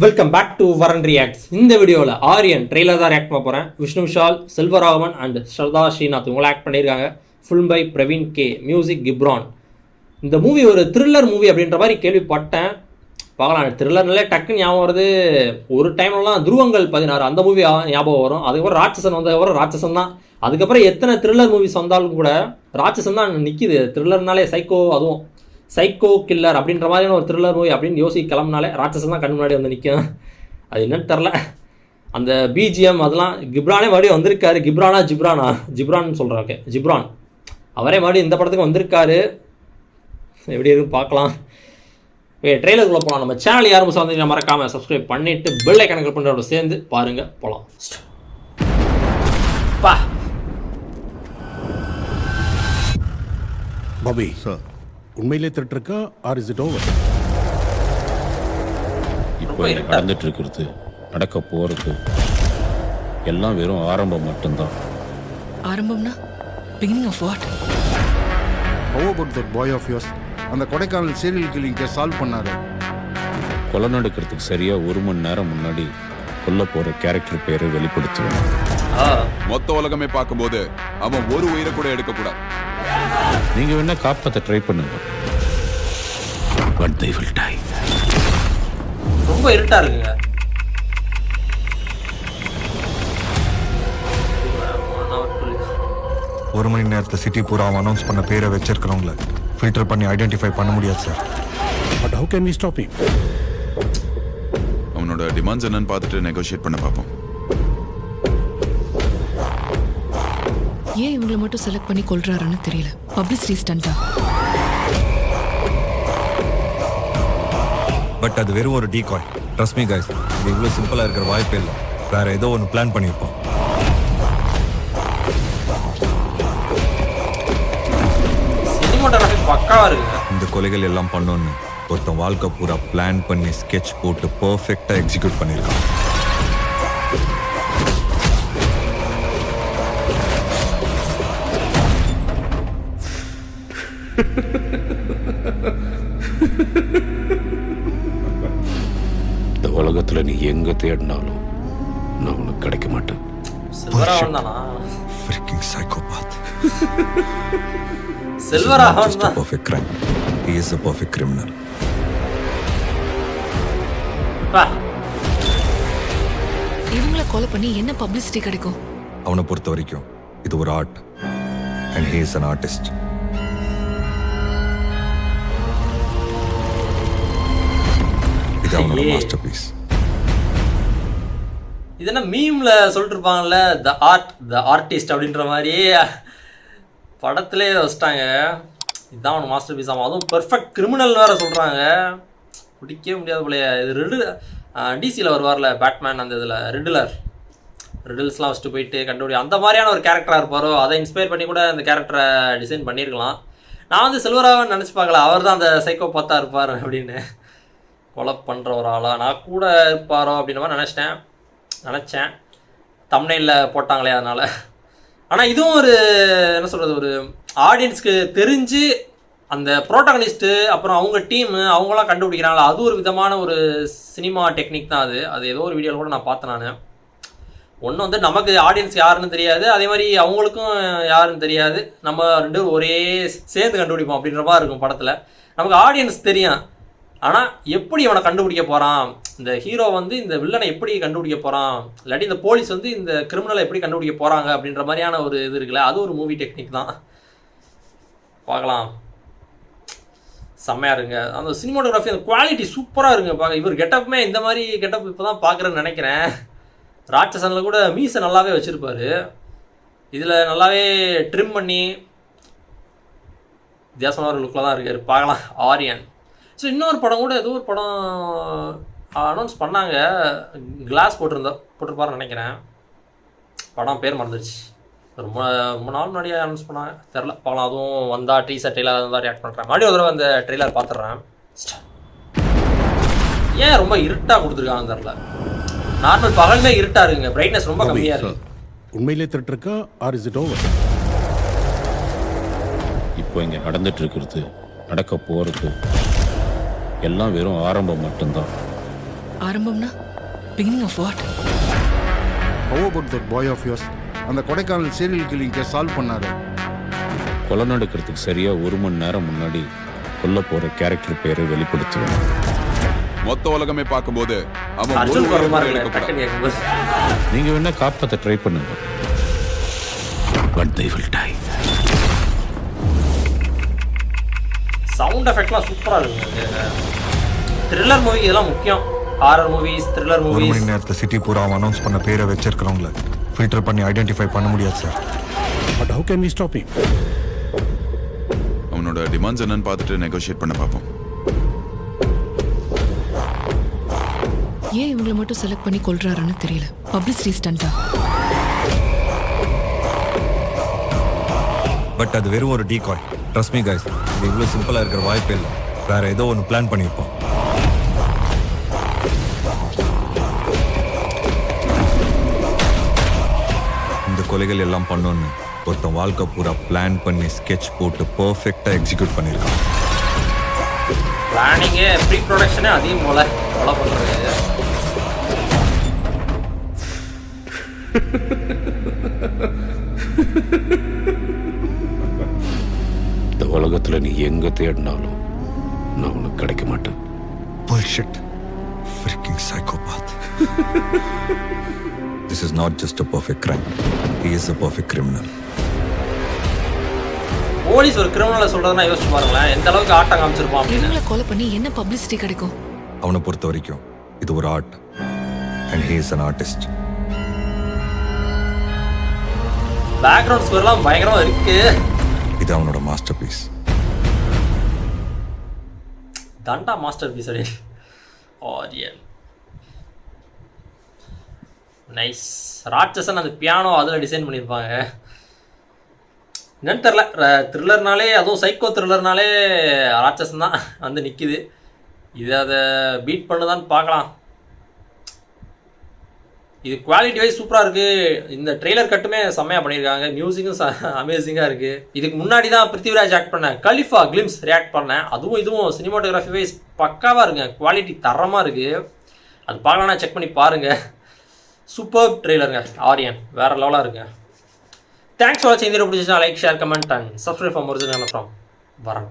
Welcome back to Varan reacts. இந்த வீடியோவில் Aaryan trailer தான் ரியாக்ட் பண்ண போகிறேன். விஷ்ணு விஷால், செல்வராகவன் அண்ட் ஸ்ரதா ஸ்ரீநாத் இவங்களாம் ஆக்ட் பண்ணியிருக்காங்க. Film by Praveen K, music Ghibran. இந்த மூவி ஒரு த்ரில்லர் மூவி அப்படின்ற மாதிரி கேள்விப்பட்டேன். பார்க்கலாம். த்ரில்லர்னாலே டக்குன்னு ஞாபகம் வருது. ஒரு டைம்லலாம் துருவங்கள் 16 அந்த மூவி ஞாபகம் வரும். அதுக்கப்புறம் ராட்சசன் வந்ததுக்கப்புறம் ராட்சசன் தான். அதுக்கப்புறம் எத்தனை த்ரில்லர் மூவிஸ் வந்தாலும் கூட ராட்சசன் தான் நிற்கிது. த்ரில்லர்னாலே சைக்கோ, அதுவும் சைக்கோ கில்லர் அப்படின்ற மாதிரியான ஒரு த்ரில்லர் மூவி அப்படின்னு யோசிக்க கிளம்புனாலே ராட்சசன் தான் கண் முன்னாடி வந்து நிற்கும். அது என்னன்னு தெரில. அந்த பிஜிஎம் அதெல்லாம் கிப்ரானே மறுபடியும் வந்திருக்காரு. ஜிப்ரான்னு சொல்கிறேன். ஓகே, ஜிப்ரான் அவரே மறுபடியும் இந்த படத்துக்கு வந்திருக்காரு. எப்படி இருக்குன்னு பார்க்கலாம். ட்ரெய்லருக்குள்ளே போகலாம். நம்ம சேனல் யாரும் வந்து மறக்காமல் சப்ஸ்கிரைப் பண்ணிவிட்டு பெல் ஐக்கானை கிளிக் பண்ணுறதோட சேர்ந்து பாருங்கள். போகலாம். பா பாபி சார், உண்மையிலே திருட்டு இருக்கா ஆர் இஸ் இட் ஓவர்? இப்போ நடந்துட்டு இருக்கிறது, நடக்க போறது எல்லாம் வெறும் ஆரம்பம் மட்டும்தான். ஆரம்பம்னா beginning of what? How about that boy of yours? அந்த Kodaikanal serial killing case solve பண்ணாரு. கொலை நடக்கிறதுக்கு சரியா 1 மணி நேரம் முன்னாடி கொல்ல போற கேரக்டர் பேரை வெளிப்படுத்துவேன். மொத்த உலகமே பார்க்கும்போது அவன் ஒரு உயிரை கூட எடுக்க கூடாது. நீங்க வேணா காப்பாத்த ட்ரை பண்ணுங்க. But they will die. ரொம்ப இருட்டா இருக்குங்க. ஒரு மணி நேரத்தை சிட்டி பூரா அனௌன்ஸ் பண்ண பேரை வச்சிருக்கிறவங்கள ஃபில்டர் பண்ணி ஐடென்டிஃபை பண்ண முடியாது sir. But how can we stop him? அவனோட டிமாண்ட்ஸ் என்னன்னு பார்த்துட்டு நெகோஷியேட் பண்ண பார்ப்போம். ஏன் இவங்களை மட்டும் செலக்ட் பண்ணி கொல்றாருன்னு தெரியல. பப்ளிசிட்டி ஸ்டண்டா? பட் அது வெறும் ஒரு டீகாய். ட்ரஸ்ட் மீ கைஸ், இது இவ்வளோ சிம்பிளாக இருக்கிற வாய்ப்பே இல்லை. வேற ஏதோ ஒன்று பிளான் பண்ணியிருப்போம். பக்காவா இருக்கு. இந்த கொலைகள் எல்லாம் பண்ணோன்னு ஒருத்தன் வாழ்க்கை பூரா பிளான் பண்ணி ஸ்கெட்ச் போட்டு பர்ஃபெக்டாக எக்ஸிக்யூட் பண்ணியிருக்கான். இந்த உலகத்துல நீ எங்க தேடினாலும் நான் உனக்கு கிடைக்க மாட்டேன். செல்வராகவன் தானா? Freaking psychopath. செல்வராகவன் தான். Perfect crime. He is a perfect criminal. இவங்களை கொலை பண்ணி என்ன பப்ளிசிட்டி கிடைக்கும்? அவனை பொறுத்த வரைக்கும் இது ஒரு art and he is an artist. இது அவனோட மாஸ்டர் பீஸ். இது என்ன மீம்ல சொல்லிட்டு இருப்பாங்கல்ல, த ஆர்டிஸ்ட் அப்படின்ற மாதிரியே படத்திலே வச்சிட்டாங்க. இதுதான் அவன் மாஸ்டர் பீஸ். ஆமாம், அதுவும் பெர்ஃபெக்ட் கிரிமினல் வேறு சொல்கிறாங்க. பிடிக்கவே முடியாது போலையே. இது டிசியில் வருவார்ல பேட்மேன், அந்த இதில் ரிடில்ஸ்லாம் வச்சுட்டு போயிட்டு கண்டுபிடி அந்த மாதிரியான ஒரு கேரக்டராக இருப்பாரோ. அதை இன்ஸ்பயர் பண்ணி கூட அந்த கேரக்டரை டிசைன் பண்ணியிருக்கலாம். நான் வந்து செல்வராகவன் நினச்சி பார்க்கல, அவர் தான் அந்த சைக்கோ பார்த்தா இருப்பார் அப்படின்னு. கொலை பண்ணுற ஒரு ஆளாக நான் கூட இருப்பாரோ அப்படின்ற மாதிரி நினச்சேன். தம்ப்நெயிலில் போட்டாங்களே அதனால். ஆனால் இதுவும் ஒரு என்ன சொல்கிறது, ஒரு ஆடியன்ஸ்க்கு தெரிஞ்சு அந்த ப்ரோட்டாகனிஸ்ட்டு அப்புறம் அவங்க டீமு அவங்களாம் கண்டுபிடிக்கிறாங்களா, அது ஒரு விதமான ஒரு சினிமா டெக்னிக் தான். அது ஏதோ ஒரு வீடியோவில் கூட நான் பார்த்தேன். நான் ஒன்று வந்து நமக்கு ஆடியன்ஸ் யாருன்னு தெரியாது, அதே மாதிரி அவங்களுக்கும் யாருன்னு தெரியாது. நம்ம ரெண்டு ஒரே சேர்ந்து கண்டுபிடிப்போம் அப்படின்ற மாதிரி இருக்கும் படத்தில். நமக்கு ஆடியன்ஸ் தெரியும், ஆனால் எப்படி இவனை கண்டுபிடிக்க போகிறான், இந்த ஹீரோ வந்து இந்த வில்லனை எப்படி கண்டுபிடிக்க போகிறான், இல்லாட்டி இந்த போலீஸ் வந்து இந்த கிரிமினலை எப்படி கண்டுபிடிக்க போகிறாங்க அப்படின்ற மாதிரியான ஒரு இது இருக்குல்ல, அது ஒரு மூவி டெக்னிக் தான். பார்க்கலாம். செம்மையாக இருங்க. அந்த சினிமாட்டோகிராஃபி, அந்த குவாலிட்டி சூப்பராக இருங்க. பார்க்க இவர் கெட்டப்புமே இந்த மாதிரி கெட்டப் இப்போ தான் பார்க்குறேன்னு நினைக்கிறேன். ராட்சசனில் கூட மீசை நல்லாவே வச்சுருப்பார். இதில் நல்லாவே ட்ரிம் பண்ணி வித்தியாசமான ஒரு லுக்கில் தான் இருக்கார். பார்க்கலாம். ஆரியன். ஸோ இன்னொரு படம் கூட ஏதோ ஒரு படம் அனௌன்ஸ் பண்ணாங்க, கிளாஸ் போட்டிருப்பாருன்னு நினைக்கிறேன். படம் பேர் மறந்துடுச்சு. ரொம்ப நாள் முன்னாடியே அனௌன்ஸ் பண்ணாங்க, தெரில. பார்க்கலாம். அதுவும் வந்தால் டீசர் ட்ரெய்லர் தான் ரியாக்ட் பண்ணுறேன். மறுபடியும் ஒரு தடவை அந்த ட்ரெய்லர் பார்த்துட்றேன். ஏன் ரொம்ப இருட்டாக கொடுத்துருக்காங்க தெரில. நார்மல் பகலுமே இருட்டாக இருக்குங்க, பிரைட்னஸ் ரொம்ப கம்மியாக இருக்குது. உண்மையிலே திருட்டு இருக்கா ஆர் இஸ் இட் ஓவர்? இப்போ இங்க நடந்துட்டு இருக்கிறது, நடக்க போறது எல்லாம் வெறும் ஆரம்பம் மட்டும்தான். ஆரம்பம்னா beginning of what? How about that boy of yours அந்த Kodaikanal serial killing case solve பண்ணாரு. கொலை நடக்கிறதுக்கு சரியா 1 மணி நேரம் முன்னாடி கொல்ல போற கேரக்டர் பேரை வெளிப்படுத்துவேன். மொத்த உலகமே பார்க்கும்போது அவன் ஒரு அர்ஜுன் உயிரை பரமா கூட இருக்கு எடுக்கக்கூடாது. டக்குன்னு கேட்கும்போது. நீங்க வேணா காப்பாற்ற ட்ரை பண்ணுங்க. But they will die. Sound எஃபெக்ட்லாம் சூப்பரா இருக்குங்க. த்ரில்லர் மூவி இதெல்லாம் முக்கியம். Horror movies, thriller 1 movies. மணி நேரத்தில் சிட்டி பூரா அனௌன்ஸ் பண்ண பேரை வச்சிருக்கிறவங்கள ஃபில்டர் பண்ணி ஐடென்டிஃபை பண்ண முடியாது sir. But how can we stop him? அவனோட டிமாண்ட்ஸ் என்னன்னு பார்த்துட்டு நெகோஷியேட் பண்ண பார்ப்போம். ஏன் இவங்களை மட்டும் செலக்ட் பண்ணி கொல்றாருன்னு தெரியல. பப்ளிசிட்டி ஸ்டண்டா? பட் அது வெறும் ஒரு டீகாய். ட்ரஸ்ட் மீ கைஸ், இது இவ்வளோ சிம்பிளாக இருக்கிற வாய்ப்பே இல்லை. வேற ஏதோ ஒன்று பிளான் பண்ணியிருப்போம். இந்த கொலைகள் எல்லாம் பண்ணோன்னு ஒருத்தன் வாழ்க்கை பூரா பிளான் பண்ணி ஸ்கெட்ச் போட்டு பர்ஃபெக்டாக எக்ஸிக்யூட் பண்ணியிருக்கான். பிளானிங்கே ப்ரீ ப்ரொடக்ஷனே அதிகம் போல ஃபாலோ பண்ணுறது. இந்த உலகத்துல நீ எங்க தேடினாலும் நான் உனக்கு கிடைக்க மாட்டேன். Bullshit. Freaking psychopath. This is not just a perfect crime. He is a perfect criminal. Police ஒரு கிரிமினலை சொல்றதுன்னா யோசிச்சு பாருங்களேன், எந்த அளவுக்கு ஆட்டம் காமிச்சிருப்பான் அப்படின்னு. இவங்களை கொலை பண்ணி என்ன பப்ளிசிட்டி கிடைக்கும்? அவனை பொறுத்த வரைக்கும் இது ஒரு art. And he is an artist. Background ஸ்கோர்லாம் பயங்கரமா இருக்கு. இது அவனோட மாஸ்டர் பீஸ். தண்டா மாஸ்டர் பீஸ் அடி. ஆரியன் நைஸ். ராட்சசன் அந்த பியானோ அதில் டிசைன் பண்ணியிருப்பாங்க. என்னன்னு தெரில, த்ரில்லர்னாலே அதுவும் சைக்கோ த்ரில்லர்னாலே ராட்சசன் தான் வந்து நிற்கிது. இது அதை பீட் பண்ணுதான்னு பார்க்கலாம். இது குவாலிட்டி வைஸ் சூப்பராக இருக்குது. இந்த ட்ரெய்லர் கட்டுமே செம்மையாக பண்ணியிருக்காங்க. மியூசிக்கும் அமேசிங்காக இருக்குது. இதுக்கு முன்னாடி தான் பிருத்திவிராஜ் ஆக்ட் பண்ணேன், கலிஃபா கிளிம்ஸ் ரியாக்ட் பண்ணேன். அதுவும் இதுவும் சினிமாட்டோகிராஃபி வைஸ் பக்காவாக இருக்குங்க. குவாலிட்டி தரமாக இருக்குது. அது பார்க்கலாம்னா செக் பண்ணி பாருங்கள். சூப்பர் ட்ரெய்லருங்க. ஆரியன் வேறு லெவலாக இருக்குங்க. தேங்க்ஸ் ஃபார் வாட்சிங். இந்த வீடியோ பிடிச்சிச்சுன்னா like, share, comment and subscribe for more from வரன்.